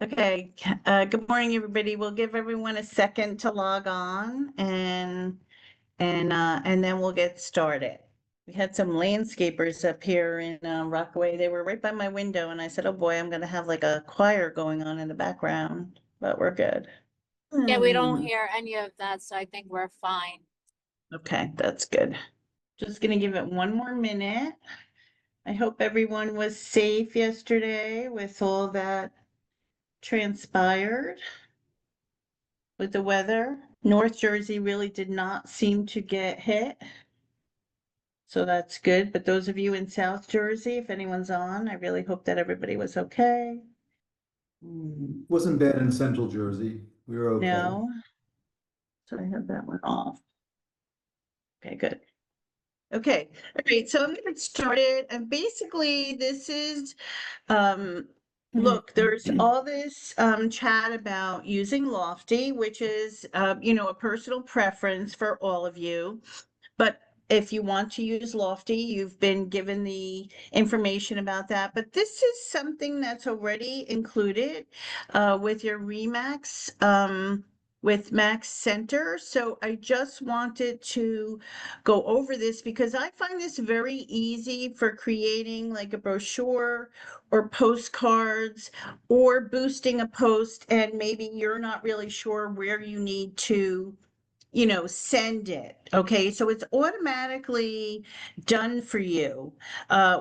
Okay, good morning, everybody. We'll give everyone a second to log on and then we'll get started. We had some landscapers up here in Rockaway. They were right by my window and I said, oh boy, I'm gonna have like a choir going on in the background, but we're good. Yeah, we don't hear any of that, so I think we're fine. Okay, that's good. Just gonna give it one more minute. I hope everyone was safe yesterday with all that transpired with the weather. North Jersey really did not seem to get hit. So that's good. But those of you in South Jersey, if anyone's on, I really hope that everybody was okay. Wasn't bad in Central Jersey. We were okay. No. So I have that one off. Okay, good. Okay, all right, so I'm gonna get started. And basically this is look, there's all this chat about using Lofty, which is a personal preference for all of you. But if you want to use Lofty, you've been given the information about that. But this is something that's already included with your Remax with Max Center. So I just wanted to go over this because I find this very easy for creating like a brochure or postcards or boosting a post, and maybe you're not really sure where you need to send it. Okay, so it's automatically done for you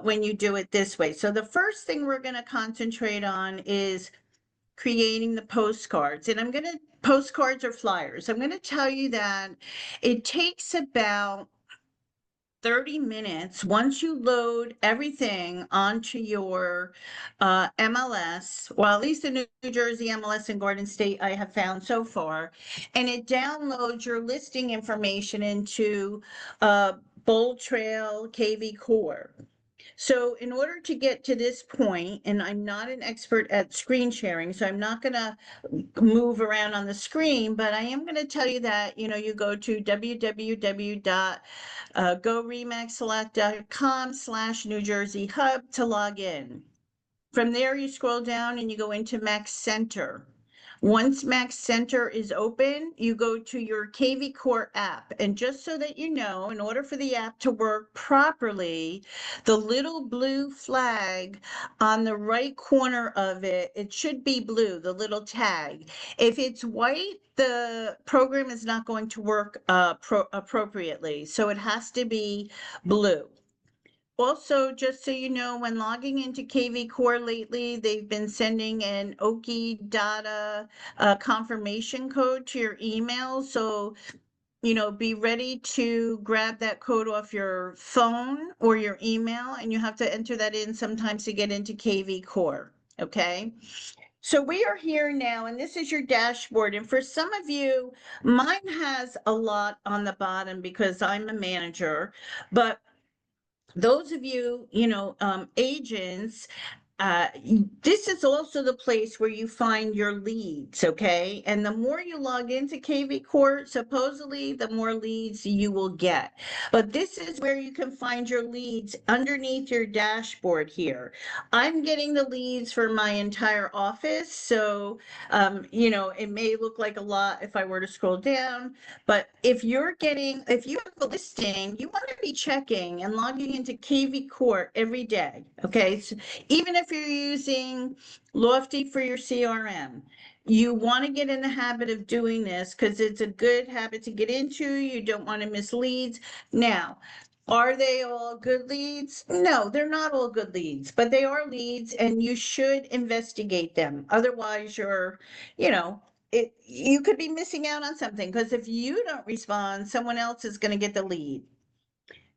when you do it this way. So the first thing we're going to concentrate on is creating the postcards. And postcards or flyers. I'm going to tell you that it takes about 30 minutes once you load everything onto your MLS, well, at least the New Jersey MLS in Garden State I have found so far, and it downloads your listing information into BoldTrail KVCORE. So in order to get to this point, and I'm not an expert at screen sharing, so I'm not going to move around on the screen, but I am going to tell you that, you go to www.goremaxselect.com/New Jersey Hub to log in. From there, you scroll down and you go into Max Center. Once Max Center is open, you go to your KVCORE app. And just so that you know, in order for the app to work properly, the little blue flag on the right corner of it, it should be blue, the little tag. If it's white, the program is not going to work appropriately. So it has to be blue. Also, just so you know, when logging into KVCORE lately, they've been sending an Oki data confirmation code to your email. So, be ready to grab that code off your phone or your email, and you have to enter that in sometimes to get into KVCORE. Okay. So we are here now, and this is your dashboard. And for some of you, mine has a lot on the bottom because I'm a manager, but those of you, agents, this is also the place where you find your leads, okay? And the more you log into KVCORE, supposedly the more leads you will get. But this is where you can find your leads underneath your dashboard here. I'm getting the leads for my entire office, so, it may look like a lot if I were to scroll down, but if you have a listing, you want to be checking and logging into KVCORE every day, okay? So even if you're using Lofty for your CRM, you want to get in the habit of doing this because it's a good habit to get into. You don't want to miss leads. Now, are they all good leads? No, they're not all good leads, but they are leads and you should investigate them. Otherwise, you could be missing out on something because if you don't respond, someone else is going to get the lead.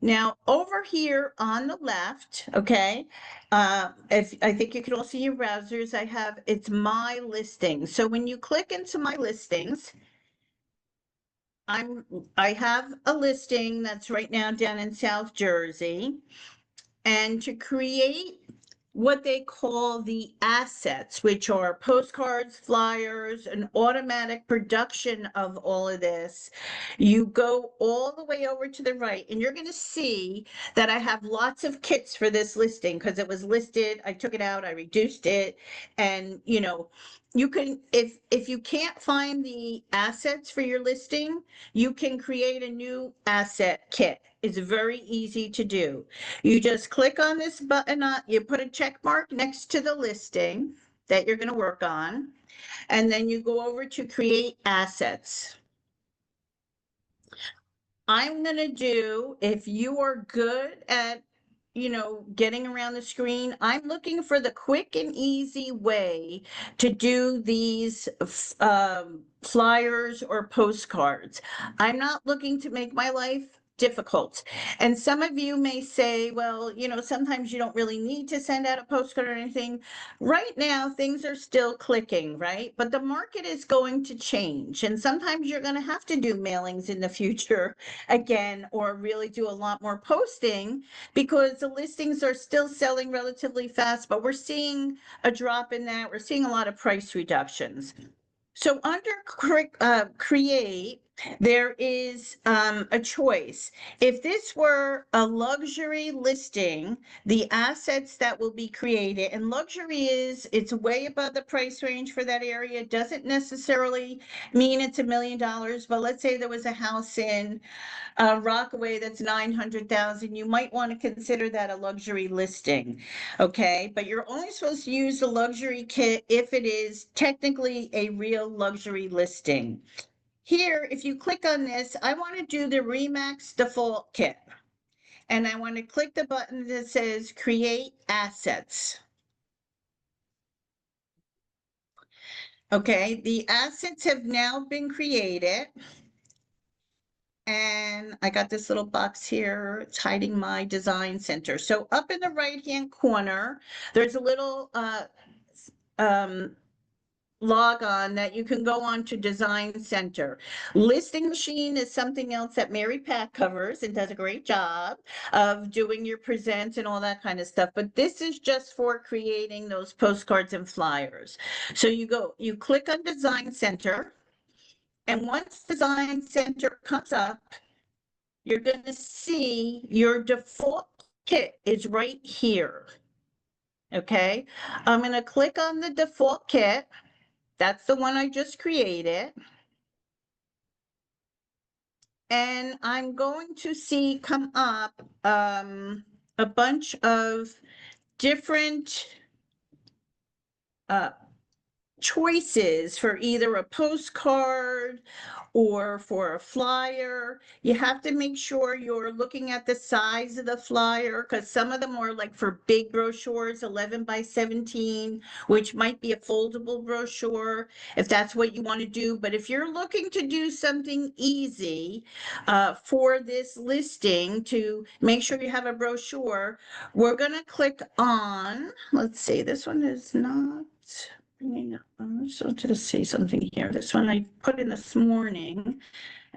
Now, over here on the left, okay, if I think you can all see your browsers, it's my listings. So when you click into my listings, I have a listing that's right now down in South Jersey. And to create what they call the assets, which are postcards, flyers, an automatic production of all of this, you go all the way over to the right and you're going to see that I have lots of kits for this listing because it was listed. I took it out, I reduced it, and you can, if you can't find the assets for your listing, you can create a new asset kit. It's very easy to do. You just click on this button, you put a check mark next to the listing that you're going to work on, and then you go over to create assets. I'm going to do, if you are good at, getting around the screen, I'm looking for the quick and easy way to do these flyers or postcards. I'm not looking to make my life difficult. And some of you may say, well, sometimes you don't really need to send out a postcard or anything. Right now, things are still clicking, right? But the market is going to change. And sometimes you're going to have to do mailings in the future again, or really do a lot more posting, because the listings are still selling relatively fast, but we're seeing a drop in that. We're seeing a lot of price reductions. So under create, there is a choice. If this were a luxury listing, the assets that will be created, and luxury it's way above the price range for that area. It doesn't necessarily mean it's $1 million, but let's say there was a house in Rockaway that's 900,000, you might want to consider that a luxury listing. Okay, but you're only supposed to use the luxury kit if it is technically a real luxury listing. Here, if you click on this, I want to do the Remax default kit. And I want to click the button that says create assets. Okay, the assets have now been created. And I got this little box here. It's hiding my design center. So up in the right-hand corner, there's a little log on that you can go on to Design Center. Listing Machine is something else that Mary Pat covers and does a great job of doing your presents and all that kind of stuff. But this is just for creating those postcards and flyers. So you click on Design Center, and once Design Center comes up, you're going to see your default kit is right here. Okay, I'm going to click on the default kit. That's the one I just created. And I'm going to see come up a bunch of different choices for either a postcard or for a flyer. You have to make sure you're looking at the size of the flyer, because some of them are like for big brochures, 11 by 17, which might be a foldable brochure if that's what you want to do. But if you're looking to do something easy for this listing to make sure you have a brochure, we're going to click on, let's see, this one is not. I just wanted to say something here. This one I put in this morning,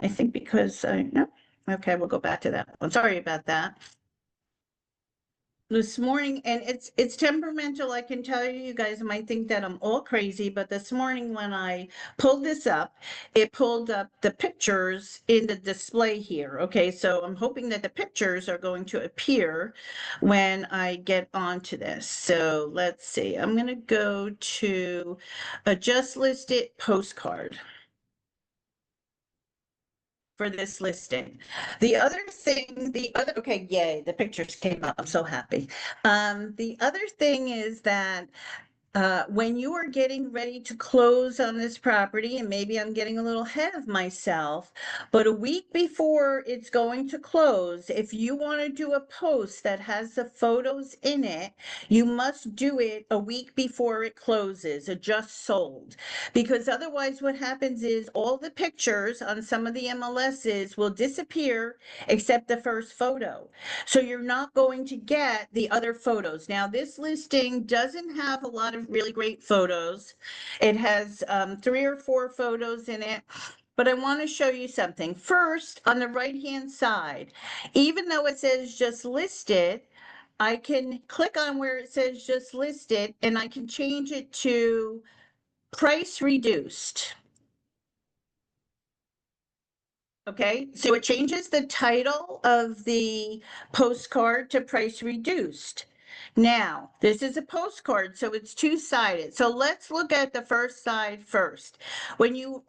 I think because no, okay, we'll go back to that one. Sorry about that. This morning, and it's temperamental. I can tell you, you guys might think that I'm all crazy, but this morning when I pulled this up, it pulled up the pictures in the display here. Okay, so I'm hoping that the pictures are going to appear when I get onto this. So let's see, I'm going to go to a just listed postcard for this listing. Okay, yay, the pictures came up. I'm so happy. The other thing is that when you are getting ready to close on this property, and maybe I'm getting a little ahead of myself, but a week before it's going to close, if you want to do a post that has the photos in it, you must do it a week before it closes, a just sold. Because otherwise what happens is all the pictures on some of the MLSs will disappear except the first photo. So you're not going to get the other photos. Now, this listing doesn't have a lot of really great photos. It has 3 or 4 photos in it, but I want to show you something. First, on the right-hand side, even though it says just listed, I can click on where it says just listed, and I can change it to price reduced. Okay, so it changes the title of the postcard to price reduced. Now, this is a postcard, so it's two-sided. So let's look at the first side first. When you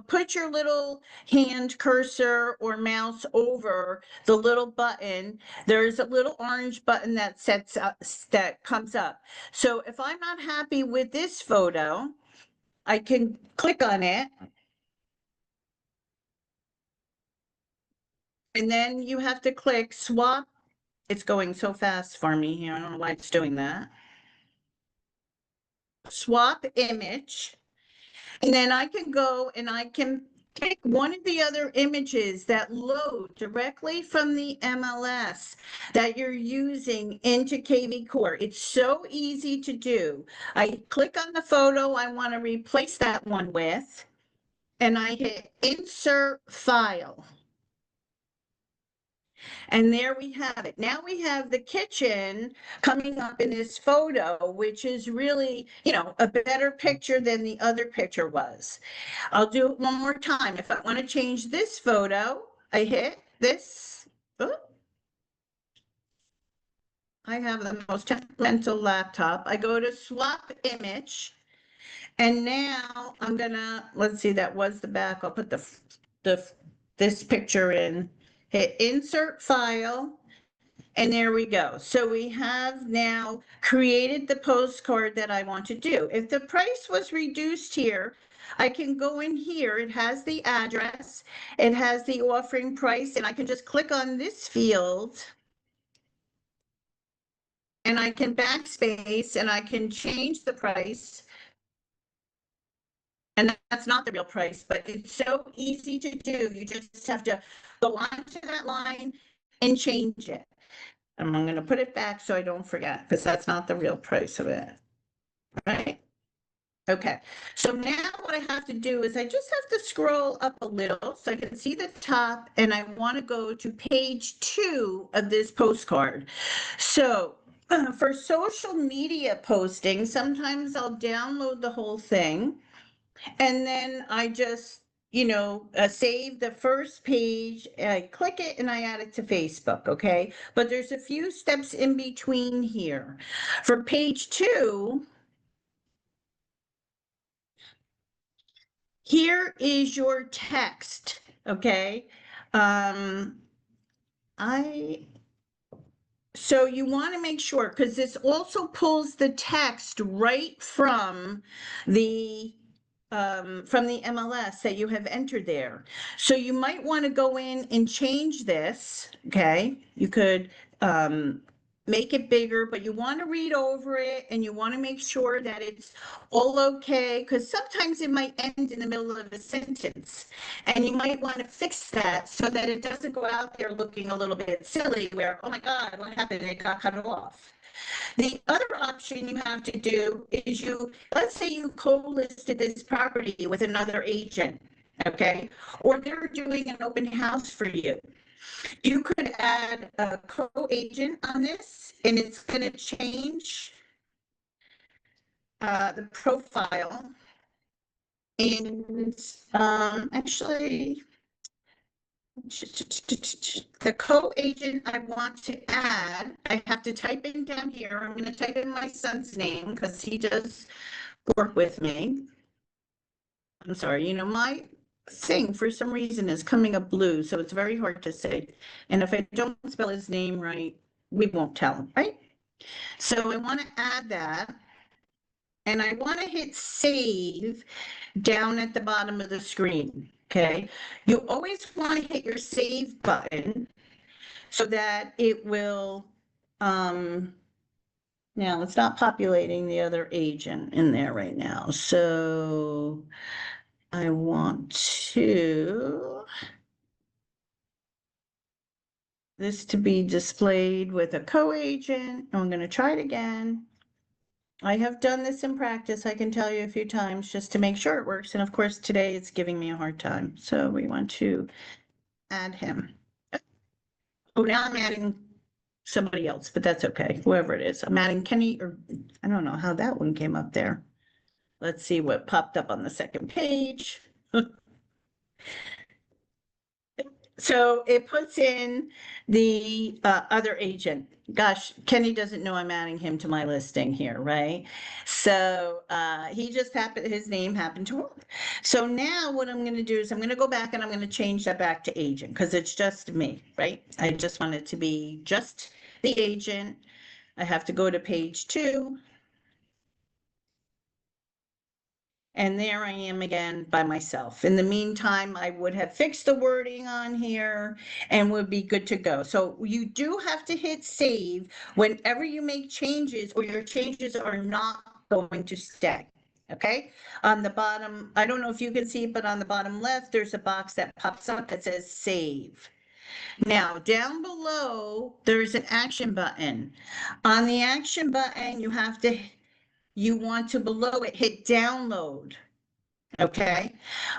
put your little hand cursor or mouse over the little button, there's a little orange button that that comes up. So if I'm not happy with this photo, I can click on it. And then you have to click swap. It's going so fast for me here. I don't know why it's doing that. Swap image. And then I can go and I can pick one of the other images that load directly from the MLS that you're using into KVCORE. It's so easy to do. I click on the photo I want to replace that one with, and I hit insert file. And there we have it. Now we have the kitchen coming up in this photo, which is really, you know, a better picture than the other picture was. I'll do it one more time. If I want to change this photo, I hit this. Oh. I have the most temperamental laptop. I go to swap image. And now I'm gonna, let's see, that was the back. I'll put this picture in. Hit insert file, and there we go. So we have now created the postcard that I want to do. If the price was reduced here, I can go in here. It has the address, it has the offering price, and I can just click on this field. And I can backspace and I can change the price. And that's not the real price, but it's so easy to do. You just have to go onto that line and change it. And I'm going to put it back so I don't forget, because that's not the real price of it. Right? Okay. So now what I have to do is I just have to scroll up a little so I can see the top, and I want to go to page 2 of this postcard. So for social media posting, sometimes I'll download the whole thing. And then I just, save the first page, I click it and I add it to Facebook, okay? But there's a few steps in between here. For page 2, here is your text, okay? So you want to make sure, because this also pulls the text right from the MLS that you have entered there. So you might want to go in and change this, okay? You could make it bigger, but you want to read over it and you want to make sure that it's all okay, because sometimes it might end in the middle of a sentence. And you might want to fix that so that it doesn't go out there looking a little bit silly where, oh my God, what happened? It got cut off. The other option you have to do is let's say you co-listed this property with another agent, okay? Or they're doing an open house for you. You could add a co-agent on this, and it's going to change the profile. And actually, the co-agent I want to add, I have to type in down here. I'm going to type in my son's name because he does work with me. I'm sorry, my thing for some reason is coming up blue, so it's very hard to say. And if I don't spell his name right, we won't tell him, right? So I want to add that. And I want to hit save down at the bottom of the screen, okay? You always want to hit your save button so that it will, now it's not populating the other agent in there right now. So I want this to be displayed with a co-agent. I'm going to try it again. I have done this in practice, I can tell you a few times, just to make sure it works. And of course, today it's giving me a hard time. So we want to add him. Oh, now I'm adding somebody else, but that's okay, whoever it is. I'm adding Kenny, or I don't know how that one came up there. Let's see what popped up on the second page. So it puts in the other agent. Gosh, Kenny doesn't know I'm adding him to my listing here, right? So he just happened, his name happened to work. So now what I'm going to do is I'm going to go back and I'm going to change that back to agent because it's just me, right? I just want it to be just the agent. I have to go to page 2. And there I am again by myself. In the meantime, I would have fixed the wording on here and would be good to go. So you do have to hit save whenever you make changes or your changes are not going to stay. Okay, on the bottom, I don't know if you can see, but on the bottom left, there's a box that pops up that says save. Now, down below, there's an action button. On the action button, you want to below it hit download. Okay,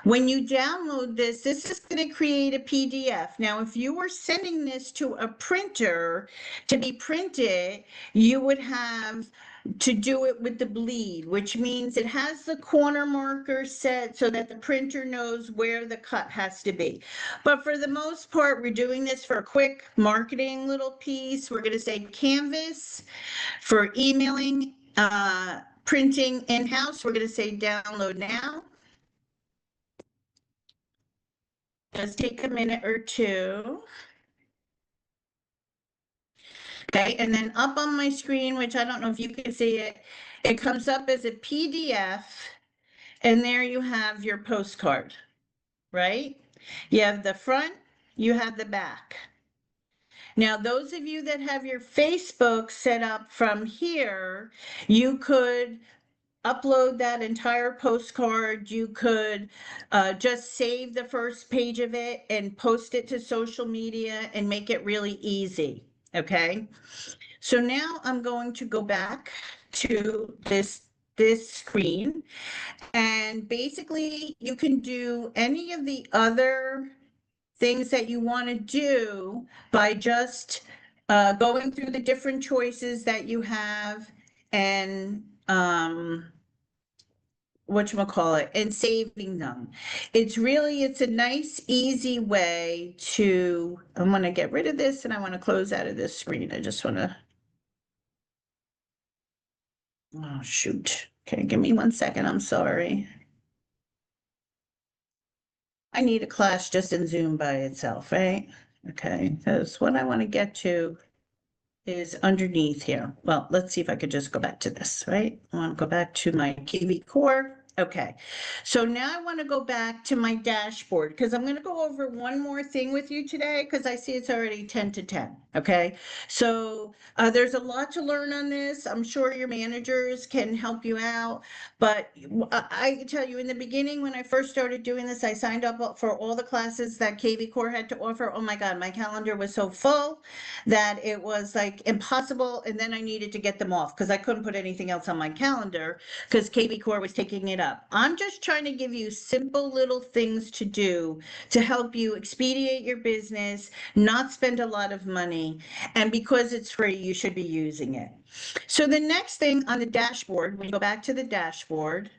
when you download this, this is going to create a PDF. Now, if you were sending this to a printer to be printed, you would have to do it with the bleed, which means it has the corner marker set so that the printer knows where the cut has to be. But for the most part, we're doing this for a quick marketing little piece. We're going to say Canvas for emailing, printing in-house. We're going to say download now. Just take a minute or two. Okay, and then up on my screen, which I don't know if you can see it, it comes up as a PDF, and there you have your postcard, right? You have the front, you have the back. Now, those of you that have your Facebook set up from here, you could upload that entire postcard. You could just save the first page of it and post it to social media and make it really easy. Okay. So now I'm going to go back to this screen, and basically you can do any of the other things that you want to do by just going through the different choices that you have and whatchamacallit, and saving them. It's a nice, easy way to, I want to get rid of this and I want to close out of this screen. I just want to, oh, shoot. Okay, give me 1 second. I'm sorry. I need a class just in Zoom by itself, right? Okay, because what I want to get to is underneath here. Well, let's see if I could just go back to this, right? I want to go back to my KVCORE. Okay, so now I want to go back to my dashboard because I'm going to go over one more thing with you today because I see it's already 10 to 10. Okay, so there's a lot to learn on this. I'm sure your managers can help you out, but I can tell you in the beginning when I first started doing this, I signed up for all the classes that KVCORE had to offer. Oh my God, my calendar was so full that it was like impossible. And then I needed to get them off because I couldn't put anything else on my calendar because KVCORE was taking it up. I'm just trying to give you simple little things to do to help you expedite your business, not spend a lot of money. And because it's free, you should be using it. So the next thing on the dashboard, when you go back to the dashboard,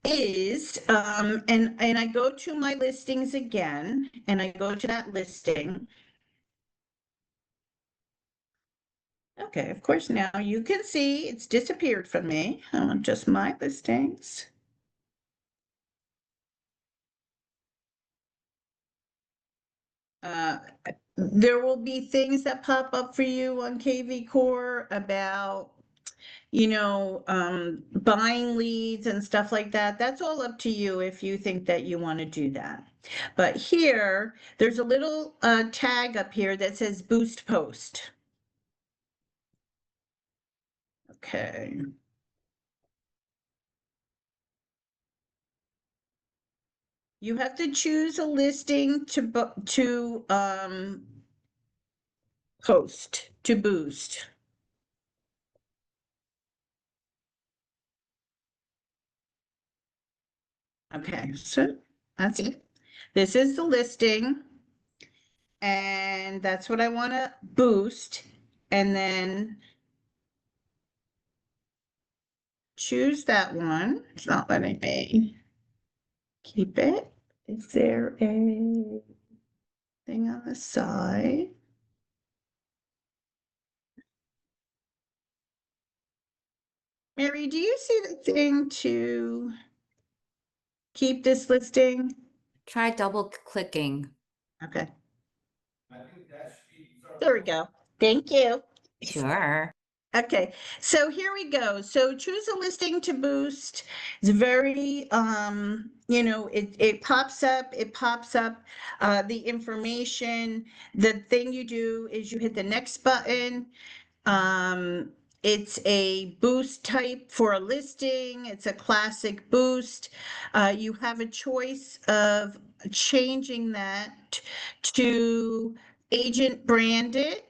is, and I go to my listings again, and I go to that listing. Okay, of course, now you can see it's disappeared from me. I want just my listings. There will be things that pop up for you on KVCORE about, buying leads and stuff like that. That's all up to you if you think that you want to do that. But here, there's a little tag up here that says Boost Post. Okay. You have to choose a listing to post, to boost. Okay, so that's it. This is the listing. And that's what I want to boost. And then choose that one. It's not letting me keep it. Is there a thing on the side? Mary, do you see the thing to keep this listing? Try double clicking. Okay. There we go. Thank you. Sure. Okay, so here we go. So choose a listing to boost. It's very, it pops up, the information. The thing you do is you hit the next button. It's a boost type for a listing. It's a classic boost. You have a choice of changing that to agent branded.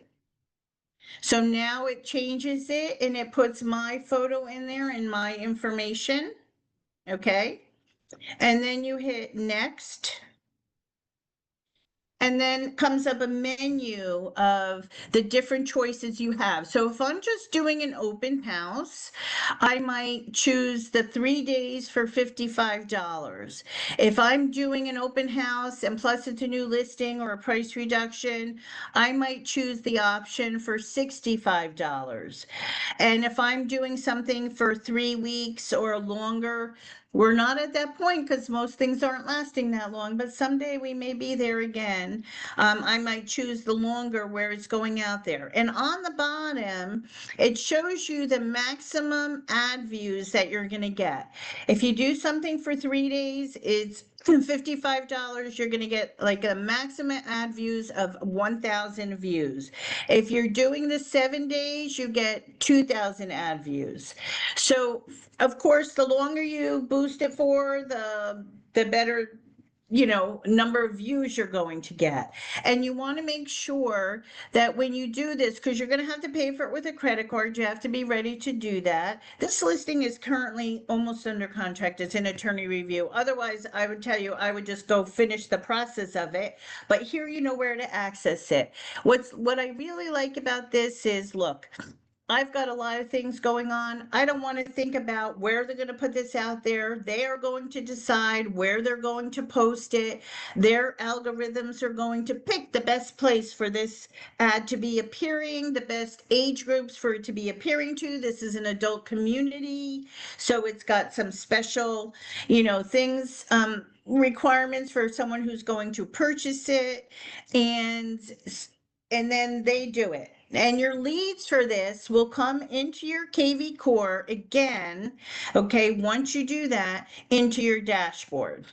So now it changes it and it puts my photo in there and my information. Okay. And then you hit next. And then comes up a menu of the different choices you have. So if I'm just doing an open house, I might choose the 3 days for $55. If I'm doing an open house and plus it's a new listing or a price reduction, I might choose the option for $65. And if I'm doing something for 3 weeks or longer, we're not at that point because most things aren't lasting that long, but someday we may be there again. I might choose the longer where it's going out there. And on the bottom, it shows you the maximum ad views that you're going to get. If you do something for 3 days, it's $55. You're going to get like a maximum ad views of 1,000 views. If you're doing the 7 days, you get 2,000 ad views. So of course, the longer you boost it for, the better, number of views you're going to get. And you want to make sure that when you do this, because you're going to have to pay for it with a credit card, you have to be ready to do that. This listing is currently almost under contract. It's in attorney review. Otherwise, I would tell you, I would just go finish the process of it. But here you know where to access it. What I really like about this is, look, I've got a lot of things going on. I don't want to think about where they're going to put this out there. They are going to decide where they're going to post it. Their algorithms are going to pick the best place for this ad to be appearing, the best age groups for it to be appearing to. This is an adult community, so it's got some special, things, requirements for someone who's going to purchase it, and then they do it. And your leads for this will come into your KV Core again, okay, once you do that, into your dashboard.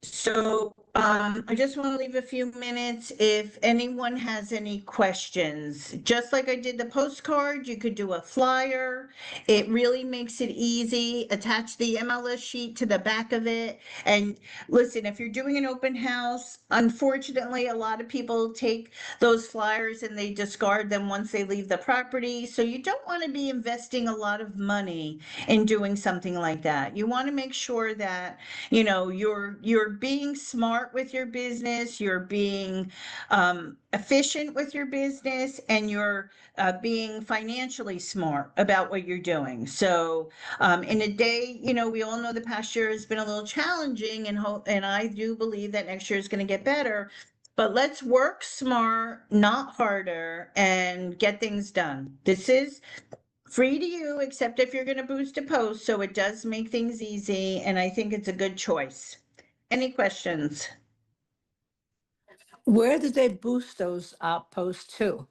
So I just want to leave a few minutes if anyone has any questions. Just like I did the postcard, you could do a flyer. It really makes it easy. Attach the MLS sheet to the back of it. And listen, if you're doing an open house, unfortunately, a lot of people take those flyers and they discard them once they leave the property. So you don't want to be investing a lot of money in doing something like that. You want to make sure that you're being smart with your business, you're being efficient with your business, and you're being financially smart about what you're doing. So in a day, we all know the past year has been a little challenging, and I do believe that next year is going to get better. But let's work smart, not harder, and get things done. This is free to you, except if you're going to boost a post. So it does make things easy, and I think it's a good choice. Any questions? Where did they boost those posts to?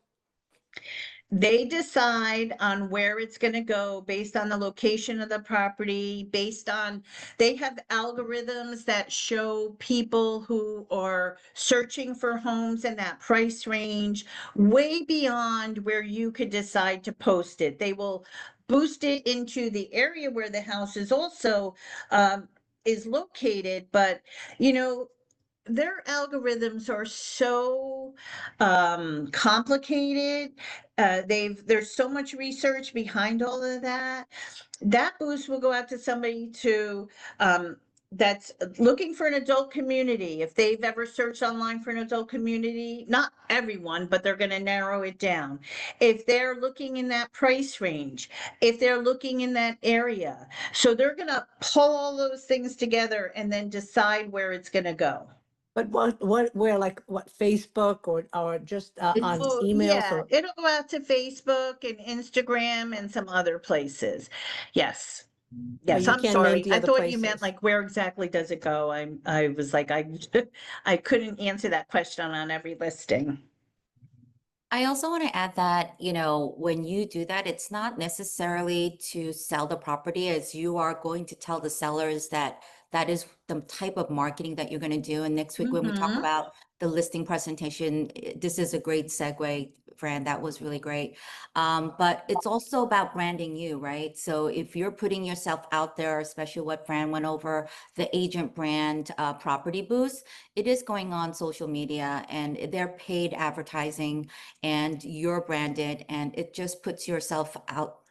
They decide on where it's going to go based on the location of the property, they have algorithms that show people who are searching for homes in that price range way beyond where you could decide to post it. They will boost it into the area where the house is also is located, but their algorithms are so complicated. There's so much research behind all of that. That boost will go out to somebody to that's looking for an adult community, if they've ever searched online for an adult community, not everyone, but they're going to narrow it down. If they're looking in that price range, if they're looking in that area, so they're going to pull all those things together and then decide where it's going to go. But where, like, what, Facebook or just on Oh, emails yeah, or? it'll go out to Facebook and Instagram and some other places. Yes. Yes, you I'm can't name sorry. the I other thought you meant places. like where exactly does it go? I was like, I couldn't answer that question on every listing. I also want to add that, when you do that, it's not necessarily to sell the property, as you are going to tell the sellers that that is the type of marketing that you're going to do. And next week, when we talk Mhm. about the listing presentation, this is a great segue, Fran. That was really great. But it's also about branding you, right? So if you're putting yourself out there, especially what Fran went over, the agent brand property boost, it is going on social media and they're paid advertising and you're branded, and it just puts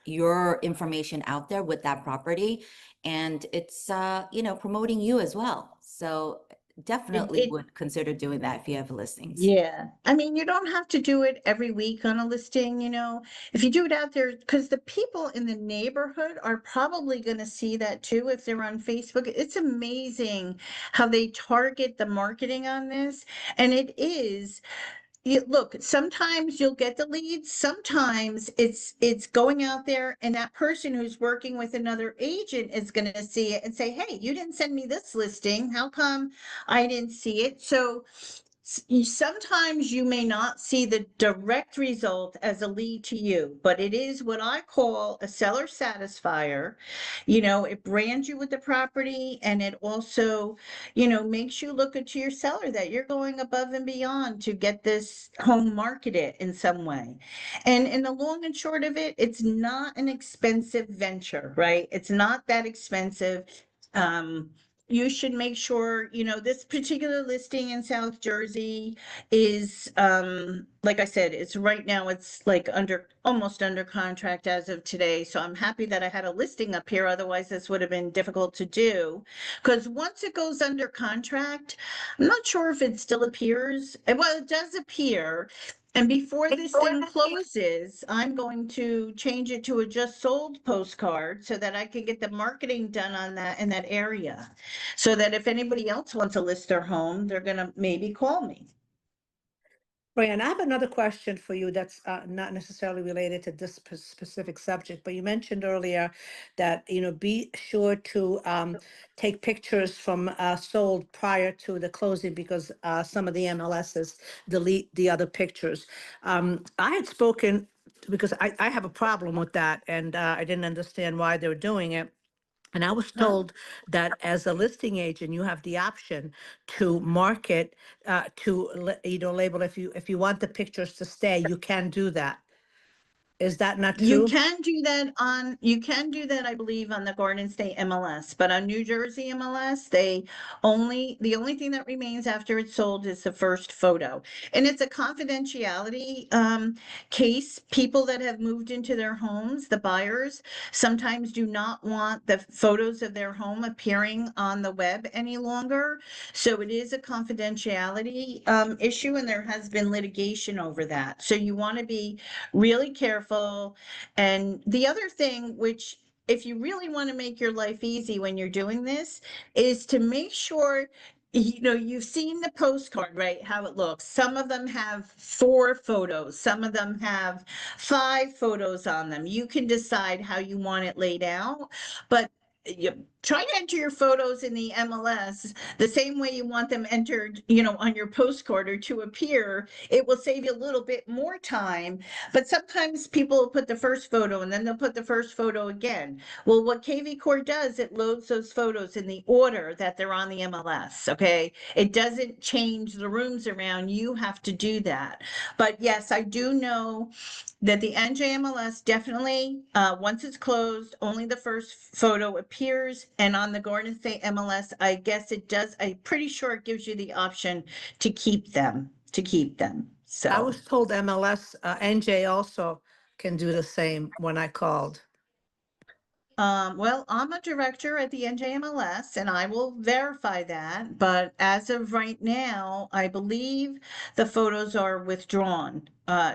your information out there with that property, and it's promoting you as well. So definitely It would consider doing that if you have listings. Yeah, I mean, you don't have to do it every week on a listing, if you do it out there, because the people in the neighborhood are probably going to see that too if they're on Facebook. It's amazing how they target the marketing on this. And it is, look, sometimes you'll get the leads, sometimes it's going out there and that person who's working with another agent is going to see it and say, hey, you didn't send me this listing. How come I didn't see it? So sometimes you may not see the direct result as a lead to you, but it is what I call a seller satisfier. It brands you with the property, and it also, makes you look into your seller that you're going above and beyond to get this home marketed in some way. And in the long and short of it, it's not an expensive venture, right? It's not that expensive. You should make sure, this particular listing in South Jersey is, like I said, it's right now, it's like almost under contract as of today. So I'm happy that I had a listing up here. Otherwise, this would have been difficult to do. Because once it goes under contract, I'm not sure if it still appears. Well, it does appear. And before this thing closes, I'm going to change it to a just sold postcard so that I can get the marketing done on that in that area. So that if anybody else wants to list their home, they're gonna maybe call me. Fran, I have another question for you that's not necessarily related to this specific subject, but you mentioned earlier that, be sure to take pictures from sold prior to the closing because some of the MLSs delete the other pictures. I had spoken, because I have a problem with that, and I didn't understand why they were doing it. And I was told that as a listing agent, you have the option to market, label, if you want the pictures to stay, you can do that. Is that not You true? can do that I believe, on the Garden State MLS, but on New Jersey MLS, the only thing that remains after it's sold is the first photo. And it's a confidentiality case. People that have moved into their homes, the buyers, sometimes do not want the photos of their home appearing on the web any longer. So it is a confidentiality issue, and there has been litigation over that. So you want to be really careful. And the other thing, which if you really want to make your life easy when you're doing this, is to make sure, you've seen the postcard, right? How it looks. Some of them have 4 photos, some of them have 5 photos on them. You can decide how you want it laid out, but you try to enter your photos in the MLS the same way you want them entered, on your postcard or to appear. It will save you a little bit more time. But sometimes people will put the first photo and then they'll put the first photo again. Well, what KVCORE does, it loads those photos in the order that they're on the MLS, okay? It doesn't change the rooms around. You have to do that. But yes, I do know that the NJMLS definitely, once it's closed, only the first photo appears. And on the Garden State MLS, I guess it does, I'm pretty sure it gives you the option to keep them, So. I was told MLS, NJ also can do the same when I called. Well, I'm a director at the NJMLS and I will verify that, but as of right now, I believe the photos are withdrawn,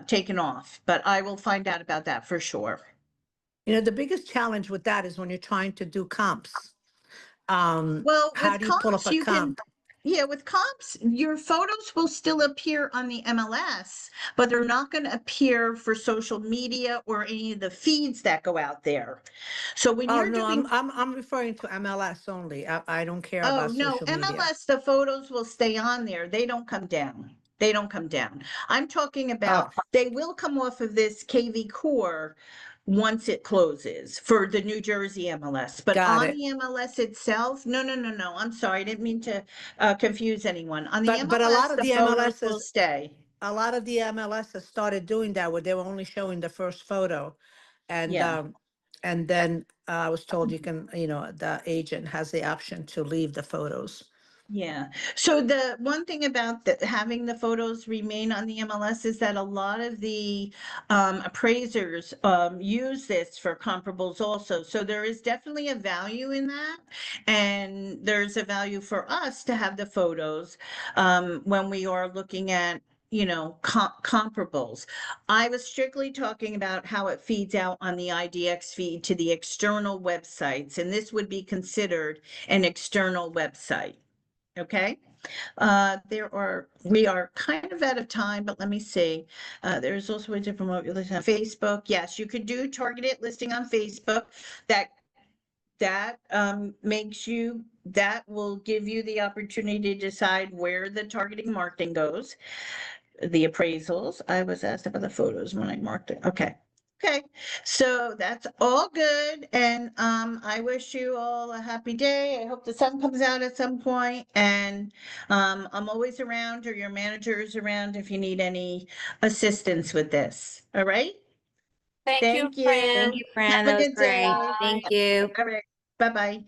taken off, but I will find out about that for sure. You know, the biggest challenge with that is when you're trying to do comps. Well, How with do you pull up comps, a you can, comp? yeah, with comps, your photos will still appear on the MLS, but they're not going to appear for social media or any of the feeds that go out there. So when Oh, you're no, doing I'm referring to MLS only. I don't care Oh, about no, social media. MLS, the photos will stay on there. They don't come down. They don't come down. I'm talking about, Oh, they will come off of this KV Core once it closes for the New Jersey MLS, but got on it. the MLS itself, no, no, no, no, I'm sorry, I didn't mean to confuse anyone. On the But a lot MLS, of the the photos will MLSs, stay. a lot of the MLSs started doing that where they were only showing the first photo. Yeah. And then I was told you can, you know, the agent has the option to leave the photos. Yeah. So the one thing about having the photos remain on the MLS is that a lot of the appraisers use this for comparables also. So there is definitely a value in that. And there's a value for us to have the photos when we are looking at comparables. I was strictly talking about how it feeds out on the IDX feed to the external websites, and this would be considered an external website. Okay, we are kind of out of time, but let me see. There's also a different what you're listing on Facebook. Yes, you could do targeted listing on Facebook. That will give you the opportunity to decide where the targeting marketing goes. The appraisals, I was asked about the photos when I marked it. Okay. Okay, so that's all good, and I wish you all a happy day. I hope the sun comes out at some point, and I'm always around, or your manager is around if you need any assistance with this. All right? Thank you, Thank you. Fran. Thank you, Fran. Have a That was good great. day. Thank you. All right. Bye-bye.